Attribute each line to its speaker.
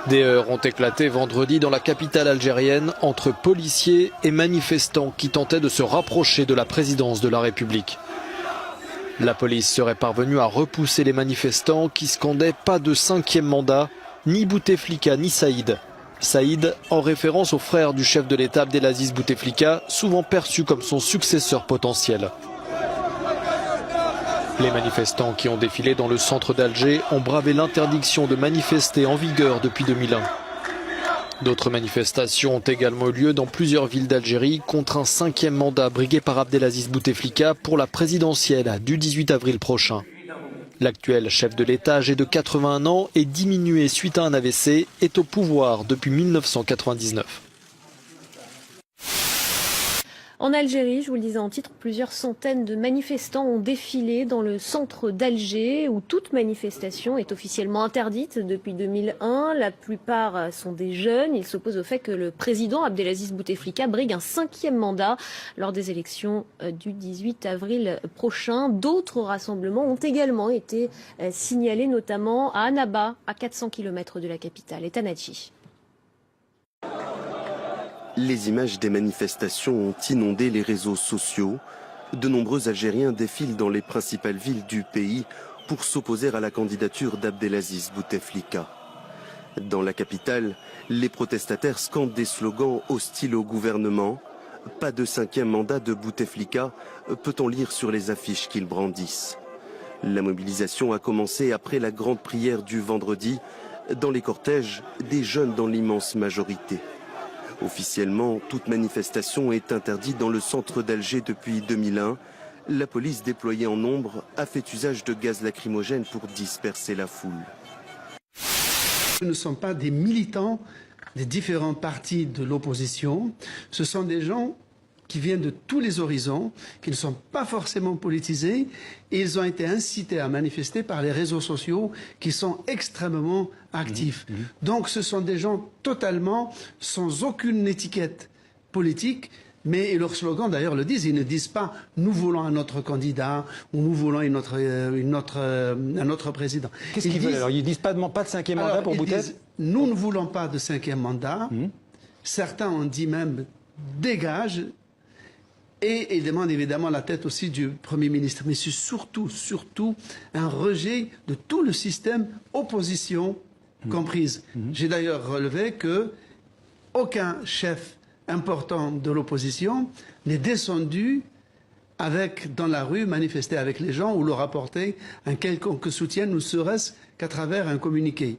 Speaker 1: Des heurts ont éclaté vendredi dans la capitale algérienne entre policiers et manifestants qui tentaient de se rapprocher de la présidence de la République. La police serait parvenue à repousser les manifestants qui scandaient pas de 5e mandat, ni Bouteflika ni Saïd. Saïd en référence au frère du chef de l'État Abdelaziz Bouteflika, souvent perçu comme son successeur potentiel. Les manifestants qui ont défilé dans le centre d'Alger ont bravé l'interdiction de manifester en vigueur depuis 2001. D'autres manifestations ont également eu lieu dans plusieurs villes d'Algérie contre un 5e mandat brigué par Abdelaziz Bouteflika pour la présidentielle du 18 avril prochain. L'actuel chef de l'État, âgé de 81 ans et diminué suite à un AVC, est au pouvoir depuis 1999.
Speaker 2: En Algérie, je vous le disais en titre, plusieurs centaines de manifestants ont défilé dans le centre d'Alger où toute manifestation est officiellement interdite depuis 2001. La plupart sont des jeunes. Ils s'opposent au fait que le président Abdelaziz Bouteflika brigue un 5e mandat lors des élections du 18 avril prochain. D'autres rassemblements ont également été signalés, notamment à Annaba, à 400 km de la capitale, et Tanaji.
Speaker 3: Les images des manifestations ont inondé les réseaux sociaux. De nombreux Algériens défilent dans les principales villes du pays pour s'opposer à la candidature d'Abdelaziz Bouteflika. Dans la capitale, les protestataires scandent des slogans hostiles au gouvernement. Pas de 5e mandat de Bouteflika, peut-on lire sur les affiches qu'ils brandissent. La mobilisation a commencé après la grande prière du vendredi. Dans les cortèges, des jeunes dans l'immense majorité. Officiellement, toute manifestation est interdite dans le centre d'Alger depuis 2001. La police déployée en nombre a fait usage de gaz lacrymogène pour disperser la foule.
Speaker 4: Ce ne sont pas des militants des différents partis de l'opposition. Ce sont des gens qui viennent de tous les horizons, qui ne sont pas forcément politisés, et ils ont été incités à manifester par les réseaux sociaux qui sont extrêmement actifs. Donc ce sont des gens totalement sans aucune étiquette politique, mais leurs slogans d'ailleurs le disent, ils ne disent pas « nous voulons un autre candidat » ou « nous voulons un autre président ».
Speaker 5: Qu'est-ce qu'ils veulent alors? Ils disent pas de 5e mandat pour Bouteflika?
Speaker 4: Nous ne voulons pas de 5e mandat. Certains ont dit même « dégage ». Et ils demandent évidemment la tête aussi du Premier ministre. Mais c'est surtout un rejet de tout le système opposition comprise. J'ai d'ailleurs relevé que aucun chef important de l'opposition n'est descendu dans la rue, manifester avec les gens ou leur apporter un quelconque soutien, ne serait-ce qu'à travers un communiqué.